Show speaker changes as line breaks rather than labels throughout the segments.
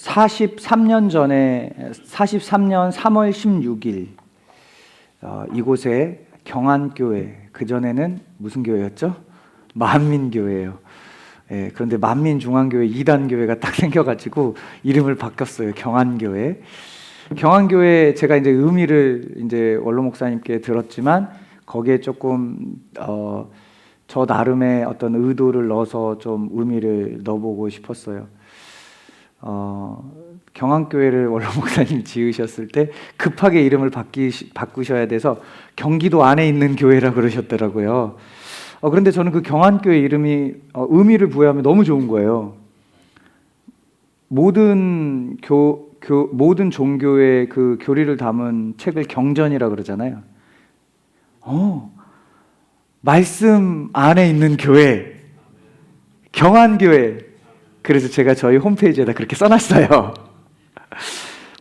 43년 전에 43년 3월 16일 이곳에 경안교회, 그전에는 무슨 교회였죠? 만민교회예요. 예, 그런데 만민중앙교회 2단교회가 딱 생겨가지고 이름을 바꿨어요. 경안교회. 경안교회 제가 이제 의미를 이제 원로 목사님께 들었지만 거기에 조금 저 나름의 어떤 의도를 넣어서 좀 의미를 넣어보고 싶었어요. 경안교회를 원로 목사님 지으셨을 때 급하게 이름을 바꾸셔야 돼서 경기도 안에 있는 교회라 그러셨더라고요. 그런데 저는 그 경안교회 이름이 의미를 부여하면 너무 좋은 거예요. 모든 모든 종교의 그 교리를 담은 책을 경전이라 그러잖아요. 말씀 안에 있는 교회, 경안교회. 그래서 제가 저희 홈페이지에다 그렇게 써놨어요.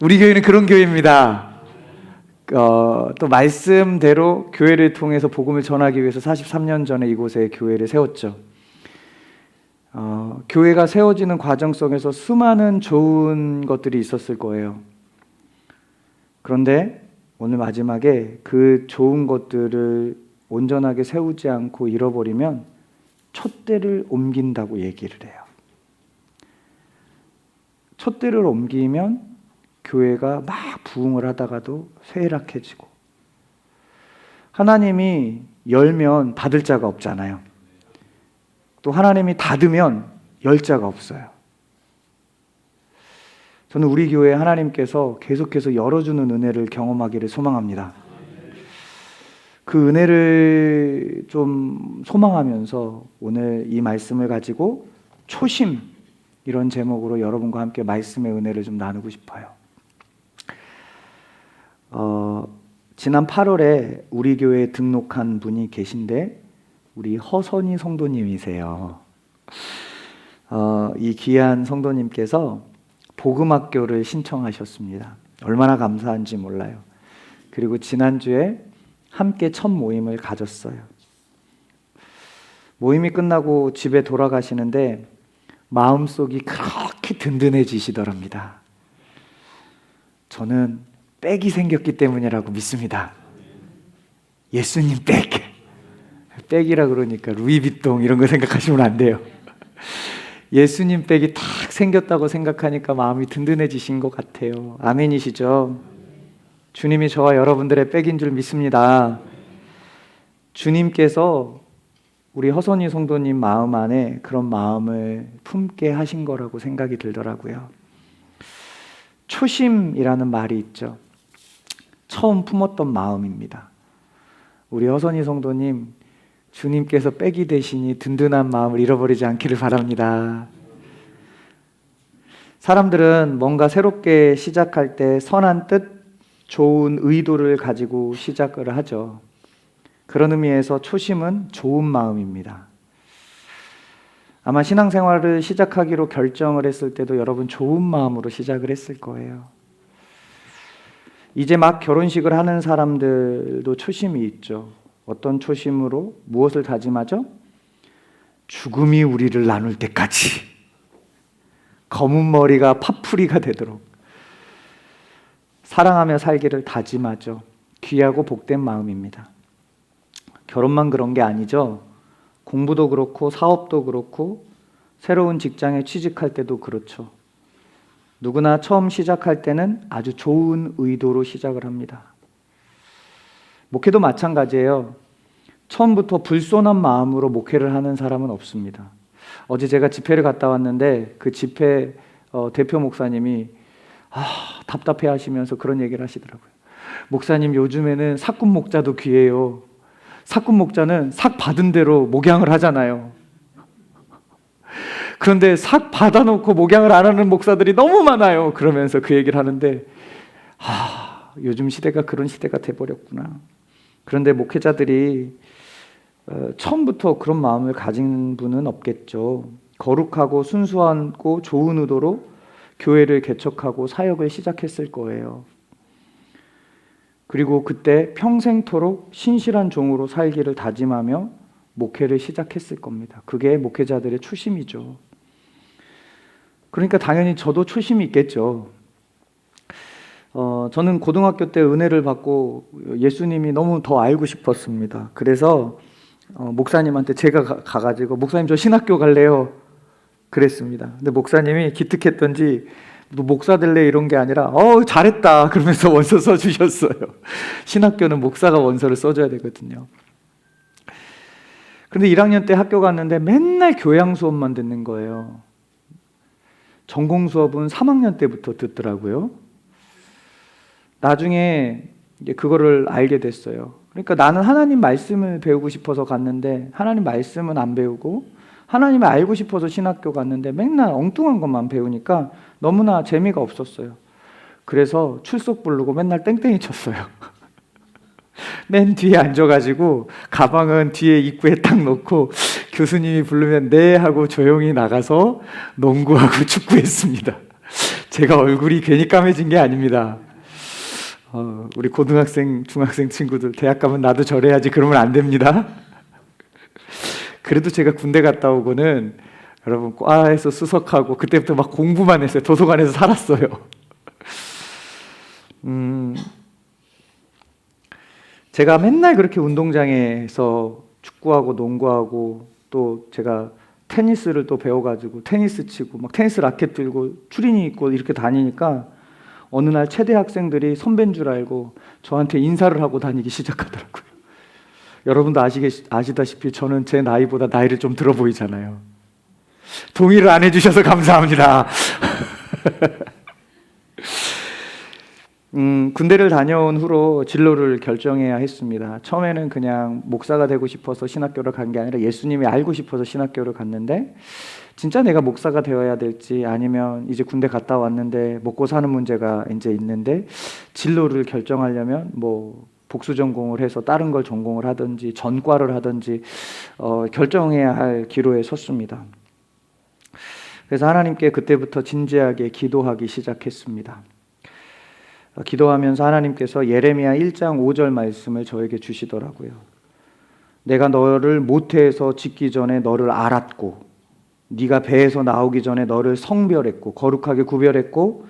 우리 교회는 그런 교회입니다. 또 말씀대로 교회를 통해서 복음을 전하기 위해서 43년 전에 이곳에 교회를 세웠죠. 교회가 세워지는 과정 속에서 수많은 좋은 것들이 있었을 거예요. 그런데 오늘 마지막에 그 좋은 것들을 온전하게 세우지 않고 잃어버리면 촛대를 옮긴다고 얘기를 해요. 촛대를 옮기면 교회가 막 부흥을 하다가도 쇠락해지고, 하나님이 열면 닫을 자가 없잖아요. 또 하나님이 닫으면 열 자가 없어요. 저는 우리 교회 하나님께서 계속해서 열어주는 은혜를 경험하기를 소망합니다. 그 은혜를 좀 소망하면서 오늘 이 말씀을 가지고 초심, 이런 제목으로 여러분과 함께 말씀의 은혜를 좀 나누고 싶어요. 지난 8월에 우리 교회에 등록한 분이 계신데 우리 허선희 성도님이세요. 이 귀한 성도님께서 복음학교를 신청하셨습니다. 얼마나 감사한지 몰라요. 그리고 지난주에 함께 첫 모임을 가졌어요. 모임이 끝나고 집에 돌아가시는데 마음속이 그렇게 든든해지시더랍니다. 저는 백이 생겼기 때문이라고 믿습니다. 예수님 백. 백이라 그러니까 루이비통 이런 거 생각하시면 안 돼요. 예수님 백이 탁 생겼다고 생각하니까 마음이 든든해지신 것 같아요. 아멘이시죠? 주님이 저와 여러분들의 백인 줄 믿습니다. 주님께서 우리 허선희 성도님 마음 안에 그런 마음을 품게 하신 거라고 생각이 들더라고요. 초심이라는 말이 있죠. 처음 품었던 마음입니다. 우리 허선희 성도님, 주님께서 백이 되시니 든든한 마음을 잃어버리지 않기를 바랍니다. 사람들은 뭔가 새롭게 시작할 때 선한 뜻, 좋은 의도를 가지고 시작을 하죠. 그런 의미에서 초심은 좋은 마음입니다. 아마 신앙생활을 시작하기로 결정을 했을 때도 여러분 좋은 마음으로 시작을 했을 거예요. 이제 막 결혼식을 하는 사람들도 초심이 있죠. 어떤 초심으로 무엇을 다짐하죠? 죽음이 우리를 나눌 때까지 검은 머리가 파풀이가 되도록 사랑하며 살기를 다짐하죠. 귀하고 복된 마음입니다. 결혼만 그런 게 아니죠. 공부도 그렇고 사업도 그렇고 새로운 직장에 취직할 때도 그렇죠. 누구나 처음 시작할 때는 아주 좋은 의도로 시작을 합니다. 목회도 마찬가지예요. 처음부터 불손한 마음으로 목회를 하는 사람은 없습니다. 어제 제가 집회를 갔다 왔는데 그 집회 대표 목사님이 답답해 하시면서 그런 얘기를 하시더라고요. 목사님, 요즘에는 사꾼 목자도 귀해요. 사꾼 목자는 삭 받은 대로 목양을 하잖아요. 그런데 삭 받아놓고 목양을 안 하는 목사들이 너무 많아요. 그러면서 그 얘기를 하는데 요즘 시대가 그런 시대가 돼버렸구나. 그런데 목회자들이 처음부터 그런 마음을 가진 분은 없겠죠. 거룩하고 순수하고 좋은 의도로 교회를 개척하고 사역을 시작했을 거예요. 그리고 그때 평생토록 신실한 종으로 살기를 다짐하며 목회를 시작했을 겁니다. 그게 목회자들의 초심이죠. 그러니까 당연히 저도 초심이 있겠죠. 저는 고등학교 때 은혜를 받고 예수님이 너무 더 알고 싶었습니다. 그래서 목사님한테 제가 가가지고 목사님 저 신학교 갈래요 그랬습니다. 근데 목사님이 기특했던지 너 목사 될래 이런 게 아니라 잘했다 그러면서 원서 써주셨어요. 신학교는 목사가 원서를 써줘야 되거든요. 그런데 1학년 때 학교 갔는데 맨날 교양 수업만 듣는 거예요. 전공 수업은 3학년 때부터 듣더라고요. 나중에 이제 그거를 알게 됐어요. 그러니까 나는 하나님 말씀을 배우고 싶어서 갔는데 하나님 말씀은 안 배우고 하나님을 알고 싶어서 신학교 갔는데 맨날 엉뚱한 것만 배우니까 너무나 재미가 없었어요. 그래서 출석 부르고 맨날 땡땡이 쳤어요. 맨 뒤에 앉아가지고 가방은 뒤에 입구에 딱 놓고 교수님이 부르면 네 하고 조용히 나가서 농구하고 축구했습니다. 제가 얼굴이 괜히 까매진 게 아닙니다. 우리 고등학생, 중학생 친구들 대학 가면 나도 저래야지 그러면 안 됩니다. 그래도 제가 군대 갔다 오고는 여러분 과에서 수석하고 그때부터 막 공부만 했어요. 도서관에서 살았어요. 제가 맨날 그렇게 운동장에서 축구하고 농구하고 또 제가 테니스를 또 배워가지고 테니스 치고 막 테니스 라켓 들고 추리닝 입고 이렇게 다니니까 어느 날 체대 학생들이 선배인 줄 알고 저한테 인사를 하고 다니기 시작하더라고요. 여러분도 아시다시피 저는 제 나이보다 나이를 좀 들어 보이잖아요. 동의를 안 해주셔서 감사합니다. 군대를 다녀온 후로 진로를 결정해야 했습니다. 처음에는 그냥 목사가 되고 싶어서 신학교를 간 게 아니라 예수님이 알고 싶어서 신학교를 갔는데 진짜 내가 목사가 되어야 될지 아니면 이제 군대 갔다 왔는데 먹고 사는 문제가 이제 있는데 진로를 결정하려면 뭐 복수 전공을 해서 다른 걸 전공을 하든지 전과를 하든지 결정해야 할 기로에 섰습니다. 그래서 하나님께 그때부터 진지하게 기도하기 시작했습니다. 기도하면서 하나님께서 예레미야 1장 5절 말씀을 저에게 주시더라고요. 내가 너를 모태에서 짓기 전에 너를 알았고 네가 배에서 나오기 전에 너를 성별했고 거룩하게 구별했고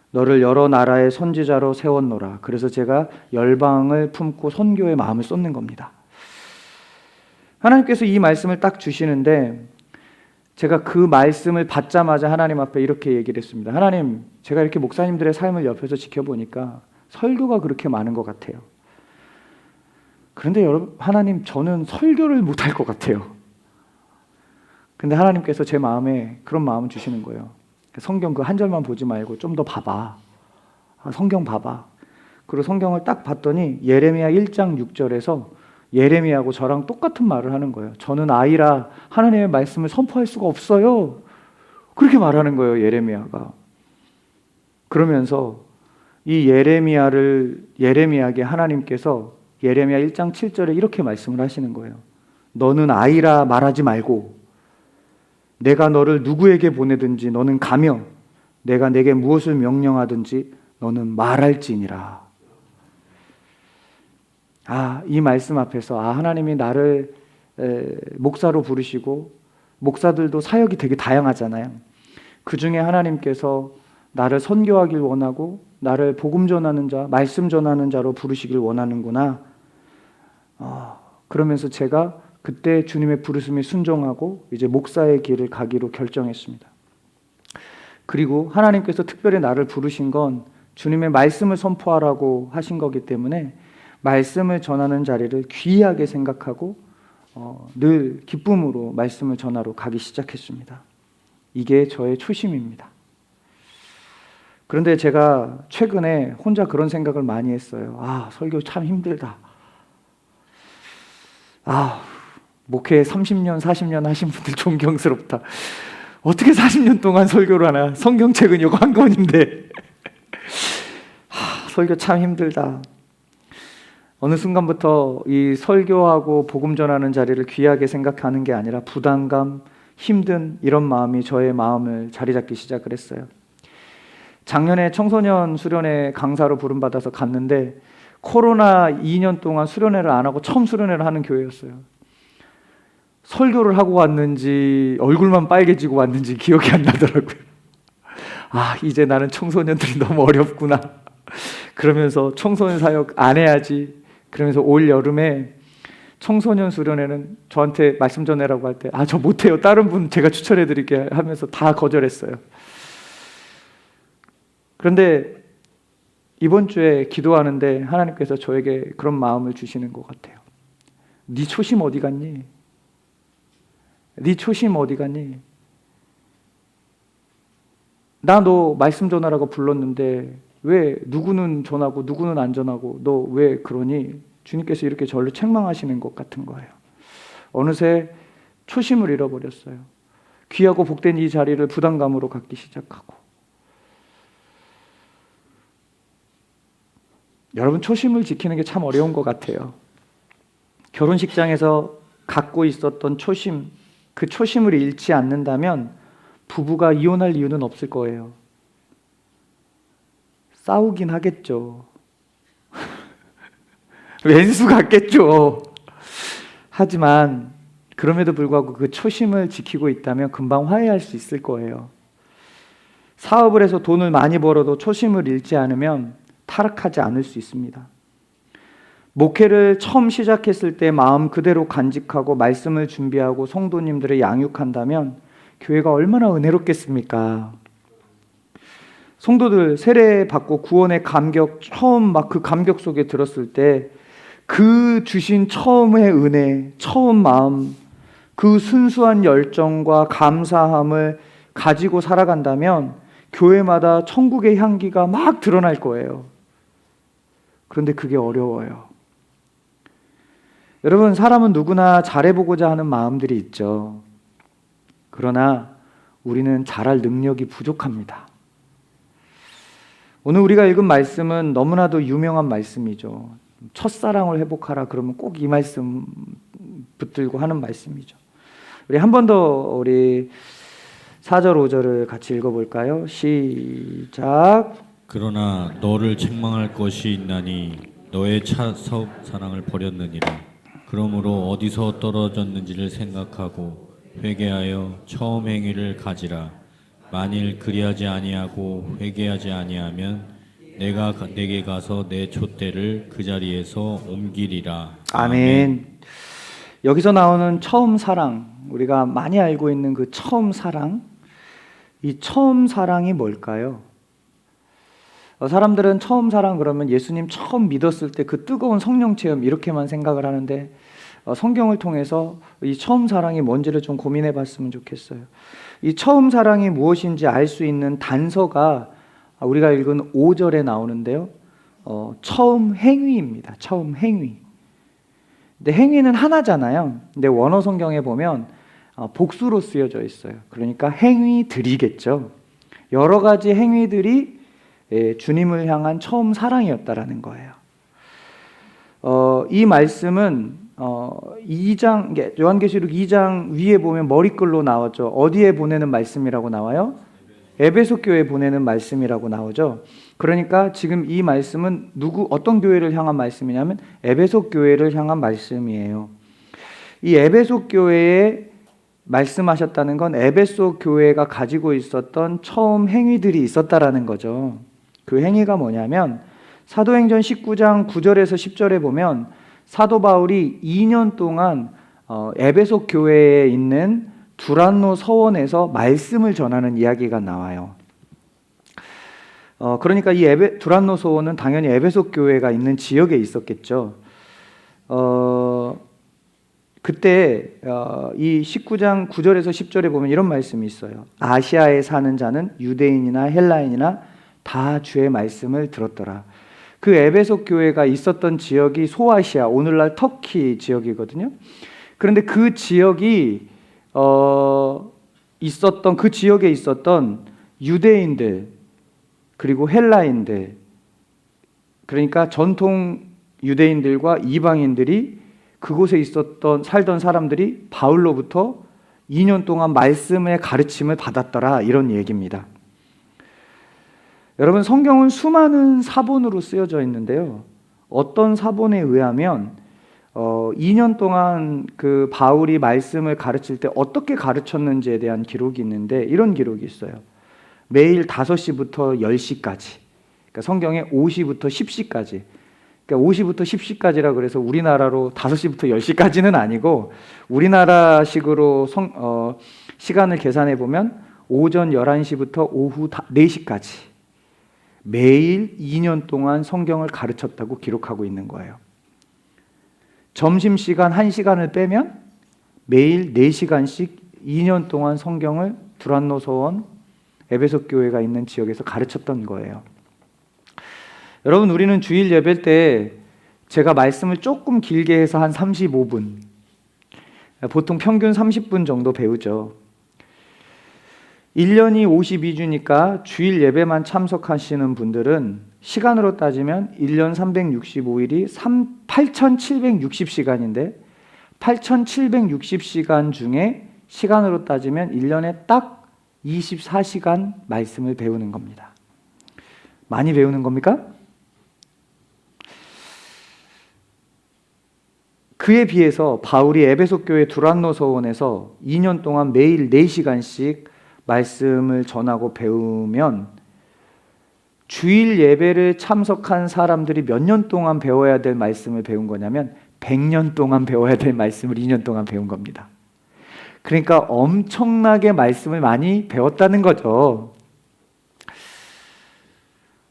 너를 여러 나라의 선지자로 세웠노라. 그래서 제가 열방을 품고 선교의 마음을 쏟는 겁니다. 하나님께서 이 말씀을 딱 주시는데 제가 그 말씀을 받자마자 하나님 앞에 이렇게 얘기를 했습니다. 하나님, 제가 이렇게 목사님들의 삶을 옆에서 지켜보니까 설교가 그렇게 많은 것 같아요. 그런데 여러분, 하나님, 저는 설교를 못할 것 같아요. 근데 하나님께서 제 마음에 그런 마음을 주시는 거예요. 성경 그 한 절만 보지 말고 좀 더 봐봐. 성경 봐봐. 그리고 성경을 딱 봤더니 예레미야 1장 6절에서 예레미야하고 저랑 똑같은 말을 하는 거예요. 저는 아이라 하나님의 말씀을 선포할 수가 없어요. 그렇게 말하는 거예요, 예레미야가. 그러면서 이 예레미야에게 하나님께서 예레미야 1장 7절에 이렇게 말씀을 하시는 거예요. 너는 아이라 말하지 말고 내가 너를 누구에게 보내든지 너는 가며 내가 내게 무엇을 명령하든지 너는 말할지니라. 이 말씀 앞에서 하나님이 나를 목사로 부르시고 목사들도 사역이 되게 다양하잖아요. 그 중에 하나님께서 나를 선교하길 원하고 나를 복음 전하는 자, 말씀 전하는 자로 부르시길 원하는구나. 그러면서 제가 그때 주님의 부르심에 순종하고 이제 목사의 길을 가기로 결정했습니다. 그리고 하나님께서 특별히 나를 부르신 건 주님의 말씀을 선포하라고 하신 거기 때문에 말씀을 전하는 자리를 귀하게 생각하고 늘 기쁨으로 말씀을 전하러 가기 시작했습니다. 이게 저의 초심입니다. 그런데 제가 최근에 혼자 그런 생각을 많이 했어요. 설교 참 힘들다. 목회 30년, 40년 하신 분들 존경스럽다. 어떻게 40년 동안 설교를 하나? 성경책은 이거 한 권인데. 설교 참 힘들다. 어느 순간부터 이 설교하고 복음 전하는 자리를 귀하게 생각하는 게 아니라 부담감, 힘든 이런 마음이 저의 마음을 자리 잡기 시작을 했어요. 작년에 청소년 수련회 강사로 부름받아서 갔는데 코로나 2년 동안 수련회를 안 하고 처음 수련회를 하는 교회였어요. 설교를 하고 왔는지 얼굴만 빨개지고 왔는지 기억이 안 나더라고요. 이제 나는 청소년들이 너무 어렵구나. 그러면서 청소년 사역 안 해야지. 그러면서 올 여름에 청소년 수련회는 저한테 말씀 전해라고 할 때 저 못해요. 다른 분 제가 추천해 드릴게요 하면서 다 거절했어요. 그런데 이번 주에 기도하는데 하나님께서 저에게 그런 마음을 주시는 것 같아요. 네 초심 어디 갔니? 네 초심 어디 갔니? 나 너 말씀 전하라고 불렀는데 왜 누구는 전하고 누구는 안 전하고 너 왜 그러니? 주님께서 이렇게 저를 책망하시는 것 같은 거예요. 어느새 초심을 잃어버렸어요. 귀하고 복된 이 자리를 부담감으로 갖기 시작하고. 여러분, 초심을 지키는 게 참 어려운 것 같아요. 결혼식장에서 갖고 있었던 초심, 그 초심을 잃지 않는다면 부부가 이혼할 이유는 없을 거예요. 싸우긴 하겠죠. 왼수 같겠죠. 하지만 그럼에도 불구하고 그 초심을 지키고 있다면 금방 화해할 수 있을 거예요. 사업을 해서 돈을 많이 벌어도 초심을 잃지 않으면 타락하지 않을 수 있습니다. 목회를 처음 시작했을 때 마음 그대로 간직하고 말씀을 준비하고 성도님들을 양육한다면 교회가 얼마나 은혜롭겠습니까? 성도들 세례 받고 구원의 감격, 처음 막 그 감격 속에 들었을 때 그 주신 처음의 은혜, 처음 마음, 그 순수한 열정과 감사함을 가지고 살아간다면 교회마다 천국의 향기가 막 드러날 거예요. 그런데 그게 어려워요. 여러분, 사람은 누구나 잘해보고자 하는 마음들이 있죠. 그러나 우리는 잘할 능력이 부족합니다. 오늘 우리가 읽은 말씀은 너무나도 유명한 말씀이죠. 첫사랑을 회복하라 그러면 꼭 이 말씀 붙들고 하는 말씀이죠. 우리 한 번 더 우리 4절 5절을 같이 읽어볼까요? 시작.
그러나 너를 책망할 것이 있나니 너의 첫 사랑을 버렸느니라. 그러므로 어디서 떨어졌는지를 생각하고 회개하여 처음 행위를 가지라. 만일 그리하지 아니하고 회개하지 아니하면 내가 내게 가서 내 촛대를 그 자리에서 옮기리라.
아멘. 여기서 나오는 처음 사랑, 우리가 많이 알고 있는 그 처음 사랑, 이 처음 사랑이 뭘까요? 사람들은 처음 사랑 그러면 예수님 처음 믿었을 때 그 뜨거운 성령 체험 이렇게만 생각을 하는데 성경을 통해서 이 처음 사랑이 뭔지를 좀 고민해 봤으면 좋겠어요. 이 처음 사랑이 무엇인지 알 수 있는 단서가 우리가 읽은 5절에 나오는데요. 처음 행위입니다. 처음 행위. 근데 행위는 하나잖아요. 근데 원어 성경에 보면 복수로 쓰여져 있어요. 그러니까 행위들이겠죠. 여러 가지 행위들이 주님을 향한 처음 사랑이었다라는 거예요. 이 말씀은 2장, 요한계시록 2장 위에 보면 머리글로 나왔죠. 어디에 보내는 말씀이라고 나와요? 에베소 교회에 보내는 말씀이라고 나오죠. 그러니까 지금 이 말씀은 어떤 교회를 향한 말씀이냐면 에베소 교회를 향한 말씀이에요. 이 에베소 교회에 말씀하셨다는 건 에베소 교회가 가지고 있었던 처음 행위들이 있었다라는 거죠. 그 행위가 뭐냐면 사도행전 19장 9절에서 10절에 보면 사도 바울이 2년 동안 에베소 교회에 있는 두란노 서원에서 말씀을 전하는 이야기가 나와요. 그러니까 이 두란노 서원은 당연히 에베소 교회가 있는 지역에 있었겠죠. 그때 이 19장 9절에서 10절에 보면 이런 말씀이 있어요. 아시아에 사는 자는 유대인이나 헬라인이나 다 주의 말씀을 들었더라. 그 에베소 교회가 있었던 지역이 소아시아, 오늘날 터키 지역이거든요. 그런데 그 지역이 그 지역에 있었던 유대인들 그리고 헬라인들, 그러니까 전통 유대인들과 이방인들이 그곳에 살던 사람들이 바울로부터 2년 동안 말씀의 가르침을 받았더라, 이런 얘기입니다. 여러분, 성경은 수많은 사본으로 쓰여져 있는데요. 어떤 사본에 의하면 2년 동안 그 바울이 말씀을 가르칠 때 어떻게 가르쳤는지에 대한 기록이 있는데 이런 기록이 있어요. 매일 5시부터 10시까지. 그러니까 성경에 5시부터 10시까지. 그러니까 5시부터 10시까지라 그래서 우리나라로 5시부터 10시까지는 아니고 우리나라식으로 시간을 계산해 보면 오전 11시부터 오후 4시까지 매일 2년 동안 성경을 가르쳤다고 기록하고 있는 거예요. 점심시간 1시간을 빼면 매일 4시간씩 2년 동안 성경을 두란노 서원 에베소 교회가 있는 지역에서 가르쳤던 거예요. 여러분, 우리는 주일 예배 때 제가 말씀을 조금 길게 해서 한 35분, 보통 평균 30분 정도 배우죠. 1년이 52주니까 주일 예배만 참석하시는 분들은 시간으로 따지면 1년 365일이 8,760시간인데 8,760시간 중에 시간으로 따지면 1년에 딱 24시간 말씀을 배우는 겁니다. 많이 배우는 겁니까? 그에 비해서 바울이 에베소 교회 두란노 서원에서 2년 동안 매일 4시간씩 말씀을 전하고 배우면 주일 예배를 참석한 사람들이 몇 년 동안 배워야 될 말씀을 배운 거냐면 100년 동안 배워야 될 말씀을 2년 동안 배운 겁니다. 그러니까 엄청나게 말씀을 많이 배웠다는 거죠.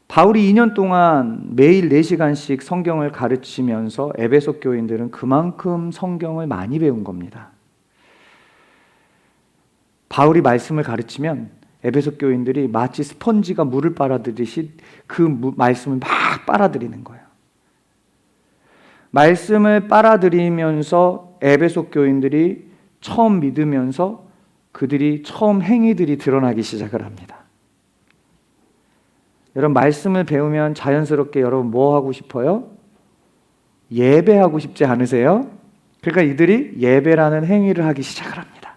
바울이 2년 동안 매일 4시간씩 성경을 가르치면서 에베소 교인들은 그만큼 성경을 많이 배운 겁니다. 바울이 말씀을 가르치면 에베소 교인들이 마치 스펀지가 물을 빨아들이듯이 그 말씀을 막 빨아들이는 거예요. 말씀을 빨아들이면서 에베소 교인들이 처음 믿으면서 그들이 처음 행위들이 드러나기 시작을 합니다. 여러분, 말씀을 배우면 자연스럽게 여러분 뭐 하고 싶어요? 예배하고 싶지 않으세요? 그러니까 이들이 예배라는 행위를 하기 시작을 합니다.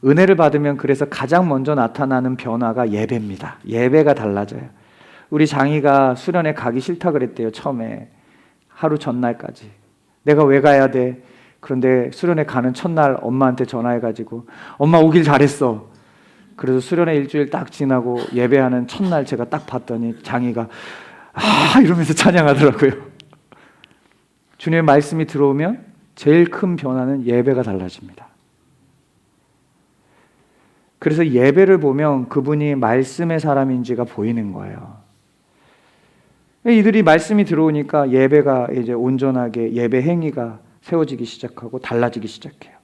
은혜를 받으면 그래서 가장 먼저 나타나는 변화가 예배입니다. 예배가 달라져요. 우리 장이가 수련회 가기 싫다 그랬대요. 처음에 하루 전날까지. 내가 왜 가야 돼? 그런데 수련회 가는 첫날 엄마한테 전화해가지고 엄마 오길 잘했어. 그래서 수련회 일주일 딱 지나고 예배하는 첫날 제가 딱 봤더니 장이가 이러면서 찬양하더라고요. 주님의 말씀이 들어오면 제일 큰 변화는 예배가 달라집니다. 그래서 예배를 보면 그분이 말씀의 사람인지가 보이는 거예요. 이들이 말씀이 들어오니까 예배가 이제 온전하게 예배 행위가 세워지기 시작하고 달라지기 시작해요.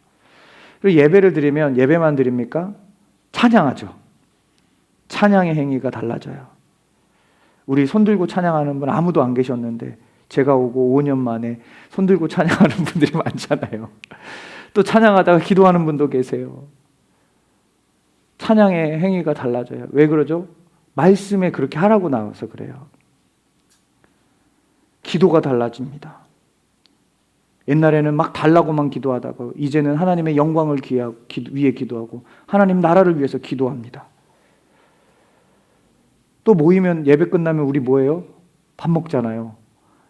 그리고 예배를 드리면 예배만 드립니까? 찬양하죠. 찬양의 행위가 달라져요. 우리 손들고 찬양하는 분 아무도 안 계셨는데 제가 오고 5년 만에 손들고 찬양하는 분들이 많잖아요. 또 찬양하다가 기도하는 분도 계세요. 찬양의 행위가 달라져요. 왜 그러죠? 말씀에 그렇게 하라고 나와서 그래요. 기도가 달라집니다. 옛날에는 막 달라고만 기도하다가 이제는 하나님의 영광을 위해 기도하고 하나님 나라를 위해서 기도합니다. 또 모이면 예배 끝나면 우리 뭐예요? 밥 먹잖아요.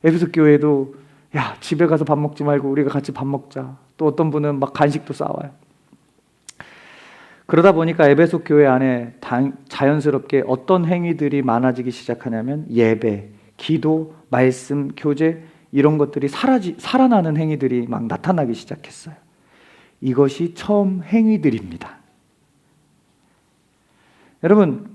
에베소 교회도 야, 집에 가서 밥 먹지 말고 우리가 같이 밥 먹자. 또 어떤 분은 막 간식도 싸와요. 그러다 보니까 에베소 교회 안에 자연스럽게 어떤 행위들이 많아지기 시작하냐면 예배, 기도, 말씀, 교제 이런 것들이 살아나는 행위들이 막 나타나기 시작했어요. 이것이 처음 행위들입니다. 여러분,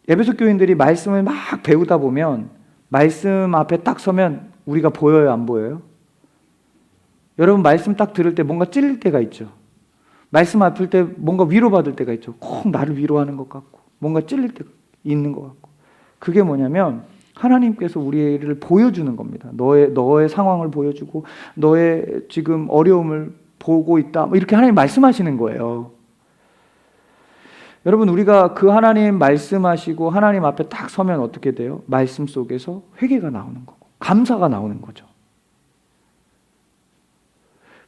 에베소 교인들이 말씀을 막 배우다 보면 말씀 앞에 딱 서면 우리가 보여요, 안 보여요? 여러분, 말씀 딱 들을 때 뭔가 찔릴 때가 있죠. 말씀 앞을 때 뭔가 위로받을 때가 있죠. 꼭 나를 위로하는 것 같고 뭔가 찔릴 때가 있는 것 같고. 그게 뭐냐면 하나님께서 우리를 보여주는 겁니다. 너의 상황을 보여주고 너의 지금 어려움을 보고 있다. 이렇게 하나님 말씀하시는 거예요. 여러분, 우리가 그 하나님 말씀하시고 하나님 앞에 딱 서면 어떻게 돼요? 말씀 속에서 회개가 나오는 거고 감사가 나오는 거죠.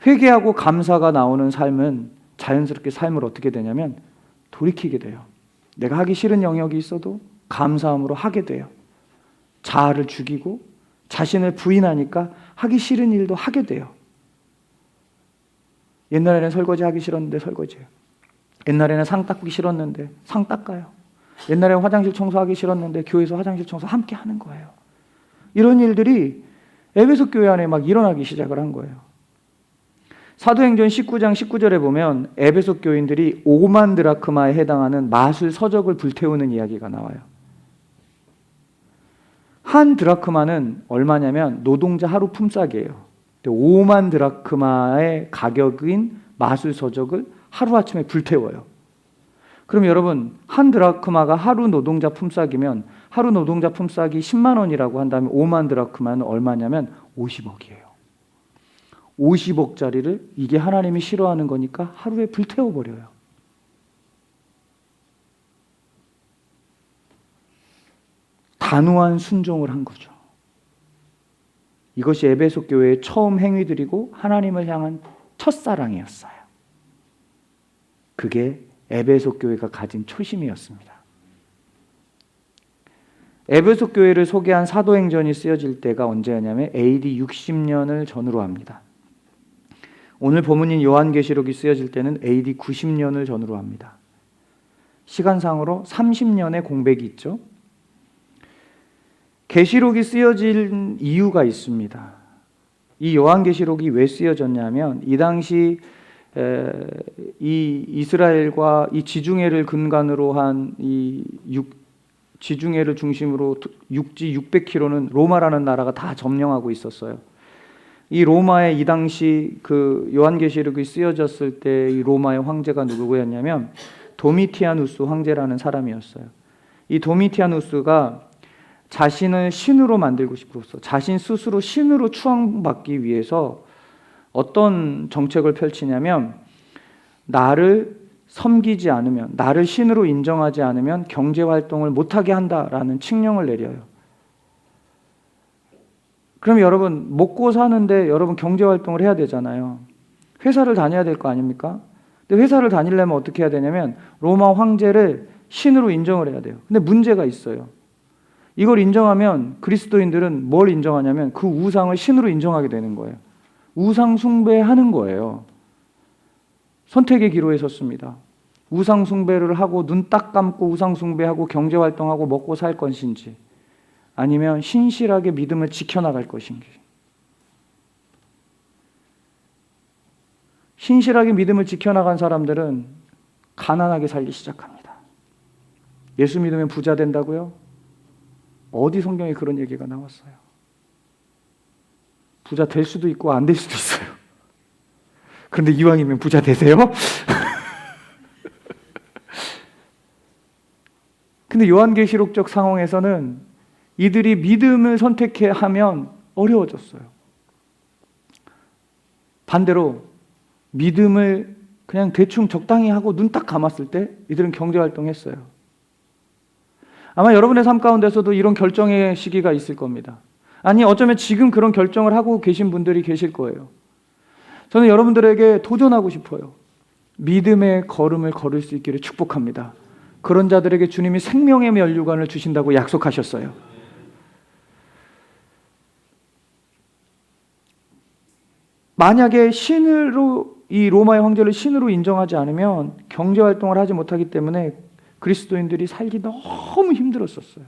회개하고 감사가 나오는 삶은 자연스럽게 삶을 어떻게 되냐면 돌이키게 돼요. 내가 하기 싫은 영역이 있어도 감사함으로 하게 돼요. 자아를 죽이고 자신을 부인하니까 하기 싫은 일도 하게 돼요. 옛날에는 설거지 하기 싫었는데 설거지해요. 옛날에는 상 닦기 싫었는데 상 닦아요. 옛날에는 화장실 청소하기 싫었는데 교회에서 화장실 청소 함께 하는 거예요. 이런 일들이 에베소 교회 안에 막 일어나기 시작을 한 거예요. 사도행전 19장 19절에 보면 에베소 교인들이 5만 드라크마에 해당하는 마술 서적을 불태우는 이야기가 나와요. 한 드라크마는 얼마냐면 노동자 하루 품삯이에요. 5만 드라크마의 가격인 마술 서적을 하루아침에 불태워요. 그럼 여러분, 한 드라크마가 하루 노동자 품삯이면 하루 노동자 품삯이 10만 원이라고 한다면 5만 드라크마는 얼마냐면 50억이에요. 50억짜리를 이게 하나님이 싫어하는 거니까 하루에 불태워버려요. 단호한 순종을 한 거죠. 이것이 에베소 교회의 처음 행위들이고 하나님을 향한 첫사랑이었어요. 그게 에베소 교회가 가진 초심이었습니다. 에베소 교회를 소개한 사도행전이 쓰여질 때가 언제냐면 AD 60년을 전후로 합니다. 오늘 본문인 요한계시록이 쓰여질 때는 AD 90년을 전후로 합니다. 시간상으로 30년의 공백이 있죠. 계시록이 쓰여진 이유가 있습니다. 이 요한계시록이 왜 쓰여졌냐면 이 당시 이 이스라엘과 이 지중해를 근간으로 한 이 지중해를 중심으로 육지 600km는 로마라는 나라가 다 점령하고 있었어요. 이 로마의 이 당시 그 요한계시록이 쓰여졌을 때 이 로마의 황제가 누구였냐면 도미티아누스 황제라는 사람이었어요. 이 도미티아누스가 자신을 신으로 만들고 싶었어. 자신 스스로 신으로 추앙받기 위해서 어떤 정책을 펼치냐면 나를 섬기지 않으면, 나를 신으로 인정하지 않으면 경제활동을 못하게 한다라는 칙령을 내려요. 그럼 여러분 먹고 사는데 여러분 경제활동을 해야 되잖아요. 회사를 다녀야 될 거 아닙니까? 근데 회사를 다니려면 어떻게 해야 되냐면 로마 황제를 신으로 인정을 해야 돼요. 근데 문제가 있어요. 이걸 인정하면 그리스도인들은 뭘 인정하냐면 그 우상을 신으로 인정하게 되는 거예요. 우상 숭배하는 거예요. 선택의 기로에 섰습니다. 우상 숭배를 하고 눈 딱 감고 우상 숭배하고 경제활동하고 먹고 살 것인지 아니면 신실하게 믿음을 지켜나갈 것인지. 신실하게 믿음을 지켜나간 사람들은 가난하게 살기 시작합니다. 예수 믿으면 부자 된다고요? 어디 성경에 그런 얘기가 나왔어요? 부자 될 수도 있고 안 될 수도 있어요. 그런데 이왕이면 부자 되세요? 근데 요한계시록적 상황에서는 이들이 믿음을 선택해 하면 어려워졌어요. 반대로 믿음을 그냥 대충 적당히 하고 눈 딱 감았을 때 이들은 경제활동했어요. 아마 여러분의 삶 가운데서도 이런 결정의 시기가 있을 겁니다. 아니 어쩌면 지금 그런 결정을 하고 계신 분들이 계실 거예요. 저는 여러분들에게 도전하고 싶어요. 믿음의 걸음을 걸을 수 있기를 축복합니다. 그런 자들에게 주님이 생명의 면류관을 주신다고 약속하셨어요. 만약에 신으로 이 로마의 황제를 신으로 인정하지 않으면 경제활동을 하지 못하기 때문에 그리스도인들이 살기 너무 힘들었었어요.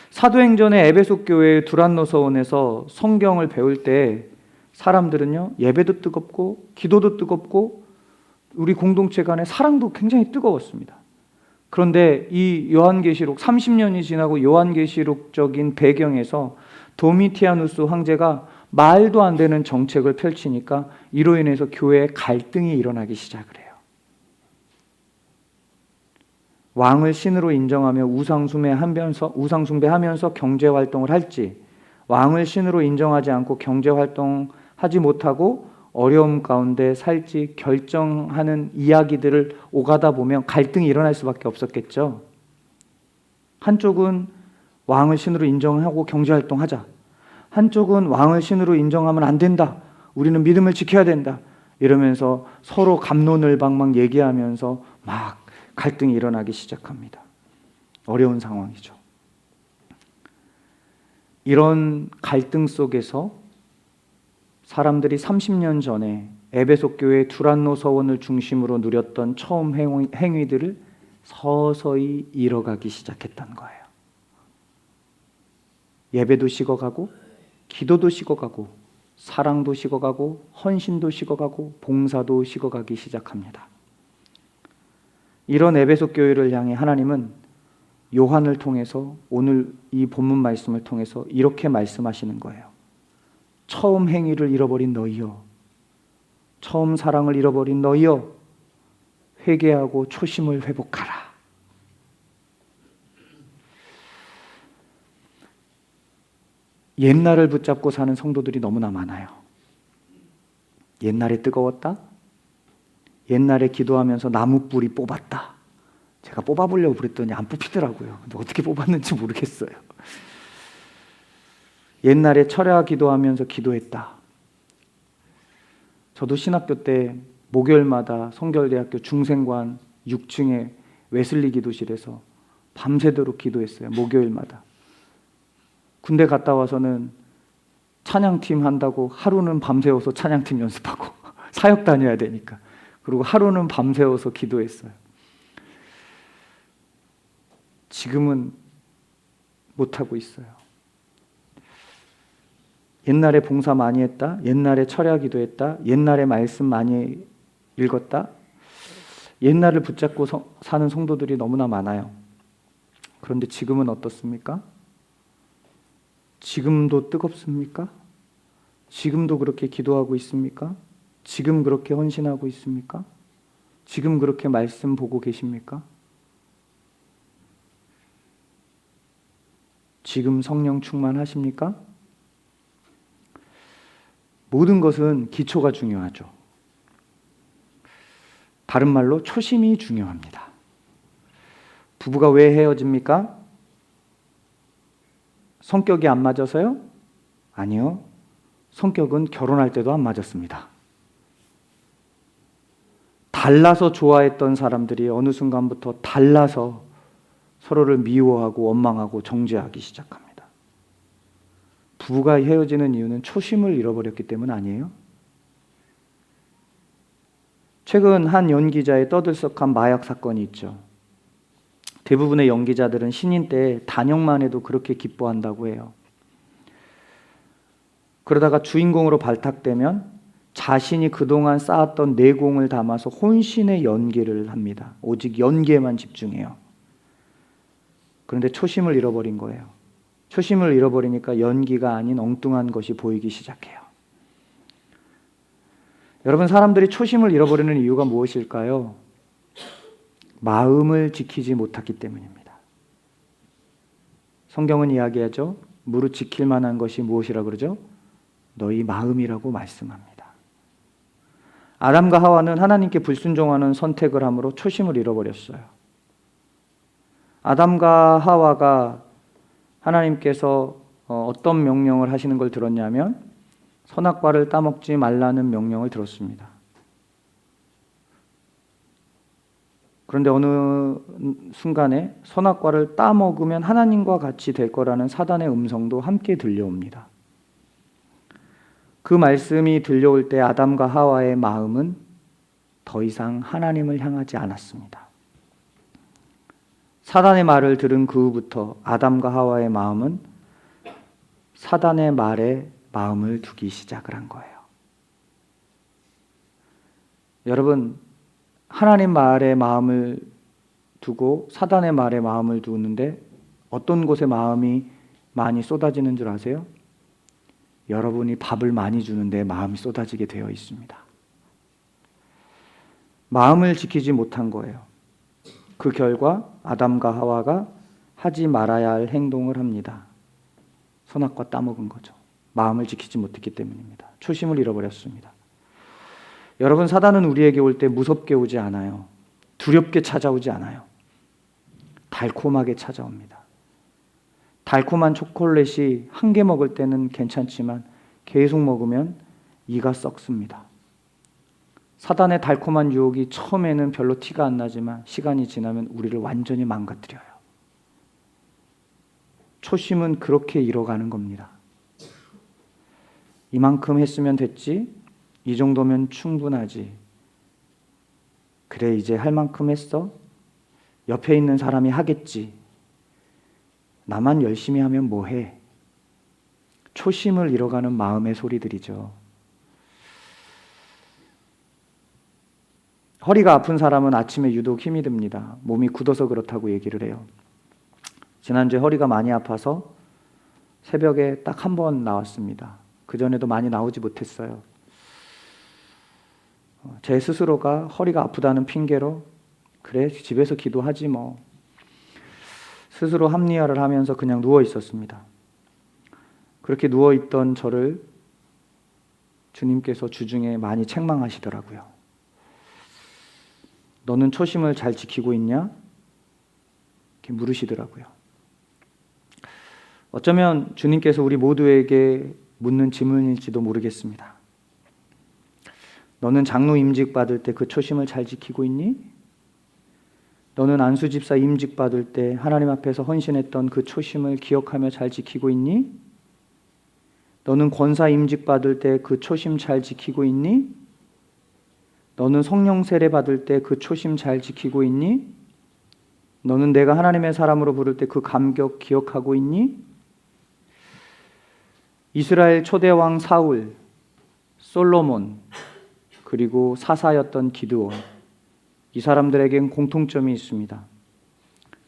사도행전의 에베소 교회의 두란노서원에서 성경을 배울 때 사람들은요 예배도 뜨겁고 기도도 뜨겁고 우리 공동체 간의 사랑도 굉장히 뜨거웠습니다. 그런데 이 요한계시록 30년이 지나고 요한계시록적인 배경에서 도미티아누스 황제가 말도 안 되는 정책을 펼치니까 이로 인해서 교회에 갈등이 일어나기 시작을 해요. 왕을 신으로 인정하며 우상숭배하면서 경제활동을 할지, 왕을 신으로 인정하지 않고 경제활동하지 못하고 어려움 가운데 살지 결정하는 이야기들을 오가다 보면 갈등이 일어날 수밖에 없었겠죠. 한쪽은 왕을 신으로 인정하고 경제활동하자. 한쪽은 왕을 신으로 인정하면 안 된다. 우리는 믿음을 지켜야 된다. 이러면서 서로 갑론을박막 얘기하면서 막 갈등이 일어나기 시작합니다. 어려운 상황이죠. 이런 갈등 속에서 사람들이 30년 전에 에베소 교회 두란노 서원을 중심으로 누렸던 처음 행위들을 서서히 잃어가기 시작했던 거예요. 예배도 식어가고, 기도도 식어가고, 사랑도 식어가고, 헌신도 식어가고, 봉사도 식어가기 시작합니다. 이런 에베소 교회를 향해 하나님은 요한을 통해서, 오늘 이 본문 말씀을 통해서 이렇게 말씀하시는 거예요. 처음 행위를 잃어버린 너희여, 처음 사랑을 잃어버린 너희여, 회개하고 초심을 회복하라. 옛날을 붙잡고 사는 성도들이 너무나 많아요. 옛날에 뜨거웠다. 옛날에 기도하면서 나무 뿌리 뽑았다. 제가 뽑아보려고 그랬더니 안 뽑히더라고요. 근데 어떻게 뽑았는지 모르겠어요. 옛날에 철야 기도하면서 기도했다. 저도 신학교 때 목요일마다 성결대학교 중생관 6층에 웨슬리 기도실에서 밤새도록 기도했어요. 목요일마다. 군대 갔다 와서는 찬양팀 한다고 하루는 밤새워서 찬양팀 연습하고 사역 다녀야 되니까. 그리고 하루는 밤새워서 기도했어요. 지금은 못하고 있어요. 옛날에 봉사 많이 했다. 옛날에 철야 기도했다. 옛날에 말씀 많이 읽었다. 옛날을 붙잡고 사는 성도들이 너무나 많아요. 그런데 지금은 어떻습니까? 지금도 뜨겁습니까? 지금도 그렇게 기도하고 있습니까? 지금 그렇게 헌신하고 있습니까? 지금 그렇게 말씀 보고 계십니까? 지금 성령 충만하십니까? 모든 것은 기초가 중요하죠. 다른 말로 초심이 중요합니다. 부부가 왜 헤어집니까? 성격이 안 맞아서요? 아니요. 성격은 결혼할 때도 안 맞았습니다. 달라서 좋아했던 사람들이 어느 순간부터 달라서 서로를 미워하고 원망하고 정죄하기 시작합니다. 부부가 헤어지는 이유는 초심을 잃어버렸기 때문 아니에요? 최근 한 연기자의 떠들썩한 마약 사건이 있죠. 대부분의 연기자들은 신인 때 단역만 해도 그렇게 기뻐한다고 해요. 그러다가 주인공으로 발탁되면 자신이 그동안 쌓았던 내공을 담아서 혼신의 연기를 합니다. 오직 연기에만 집중해요. 그런데 초심을 잃어버린 거예요. 초심을 잃어버리니까 연기가 아닌 엉뚱한 것이 보이기 시작해요. 여러분, 사람들이 초심을 잃어버리는 이유가 무엇일까요? 마음을 지키지 못했기 때문입니다. 성경은 이야기하죠. 무릇 지킬 만한 것이 무엇이라 그러죠? 너희 마음이라고 말씀합니다. 아담과 하와는 하나님께 불순종하는 선택을 함으로 초심을 잃어버렸어요. 아담과 하와가 하나님께서 어떤 명령을 하시는 걸 들었냐면 선악과를 따먹지 말라는 명령을 들었습니다. 그런데 어느 순간에 선악과를 따먹으면 하나님과 같이 될 거라는 사단의 음성도 함께 들려옵니다. 그 말씀이 들려올 때 아담과 하와의 마음은 더 이상 하나님을 향하지 않았습니다. 사단의 말을 들은 그 후부터 아담과 하와의 마음은 사단의 말에 마음을 두기 시작을 한 거예요. 여러분, 하나님 말에 마음을 두고 사단의 말에 마음을 두는데 어떤 곳에 마음이 많이 쏟아지는 줄 아세요? 여러분이 밥을 많이 주는데 마음이 쏟아지게 되어 있습니다. 마음을 지키지 못한 거예요. 그 결과 아담과 하와가 하지 말아야 할 행동을 합니다. 선악과 따먹은 거죠. 마음을 지키지 못했기 때문입니다. 초심을 잃어버렸습니다. 여러분, 사단은 우리에게 올 때 무섭게 오지 않아요. 두렵게 찾아오지 않아요. 달콤하게 찾아옵니다. 달콤한 초콜릿이 한 개 먹을 때는 괜찮지만 계속 먹으면 이가 썩습니다. 사단의 달콤한 유혹이 처음에는 별로 티가 안 나지만 시간이 지나면 우리를 완전히 망가뜨려요. 초심은 그렇게 잃어가는 겁니다. 이만큼 했으면 됐지, 이 정도면 충분하지. 그래, 이제 할 만큼 했어? 옆에 있는 사람이 하겠지. 나만 열심히 하면 뭐해? 초심을 잃어가는 마음의 소리들이죠. 허리가 아픈 사람은 아침에 유독 힘이 듭니다. 몸이 굳어서 그렇다고 얘기를 해요. 지난주에 허리가 많이 아파서 새벽에 딱 한 번 나왔습니다. 그전에도 많이 나오지 못했어요. 제 스스로가 허리가 아프다는 핑계로 그래, 집에서 기도하지 뭐. 스스로 합리화를 하면서 그냥 누워 있었습니다. 그렇게 누워 있던 저를 주님께서 주중에 많이 책망하시더라고요. 너는 초심을 잘 지키고 있냐? 이렇게 물으시더라고요. 어쩌면 주님께서 우리 모두에게 묻는 질문일지도 모르겠습니다. 너는 장로 임직 받을 때 그 초심을 잘 지키고 있니? 너는 안수집사 임직 받을 때 하나님 앞에서 헌신했던 그 초심을 기억하며 잘 지키고 있니? 너는 권사 임직 받을 때 그 초심 잘 지키고 있니? 너는 성령 세례 받을 때 그 초심 잘 지키고 있니? 너는 내가 하나님의 사람으로 부를 때 그 감격 기억하고 있니? 이스라엘 초대왕 사울, 솔로몬, 그리고 사사였던 기드온, 이 사람들에겐 공통점이 있습니다.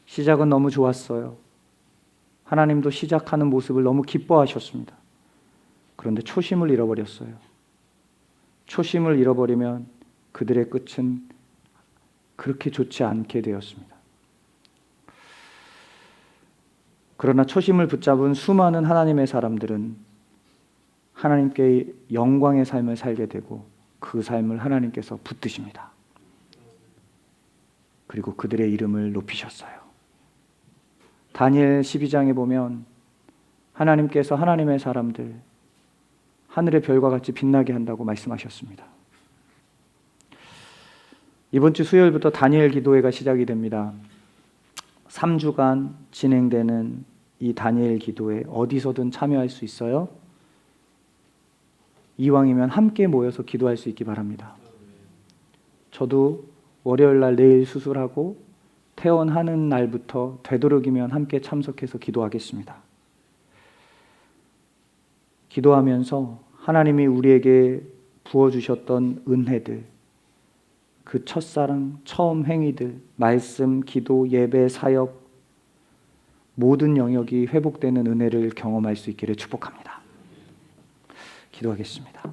시작은 너무 좋았어요. 하나님도 시작하는 모습을 너무 기뻐하셨습니다. 그런데 초심을 잃어버렸어요. 초심을 잃어버리면 그들의 끝은 그렇게 좋지 않게 되었습니다. 그러나 초심을 붙잡은 수많은 하나님의 사람들은 하나님께 영광의 삶을 살게 되고 그 삶을 하나님께서 붙드십니다. 그리고 그들의 이름을 높이셨어요. 다니엘 12장에 보면 하나님께서 하나님의 사람들 하늘의 별과 같이 빛나게 한다고 말씀하셨습니다. 이번 주 수요일부터 다니엘 기도회가 시작이 됩니다. 3주간 진행되는 이 다니엘 기도회 어디서든 참여할 수 있어요. 이왕이면 함께 모여서 기도할 수 있기 바랍니다. 저도 월요일 날 내일 수술하고 퇴원하는 날부터 되도록이면 함께 참석해서 기도하겠습니다. 기도하면서 하나님이 우리에게 부어주셨던 은혜들, 그 첫사랑, 처음 행위들, 말씀, 기도, 예배, 사역, 모든 영역이 회복되는 은혜를 경험할 수 있기를 축복합니다. 기도하겠습니다.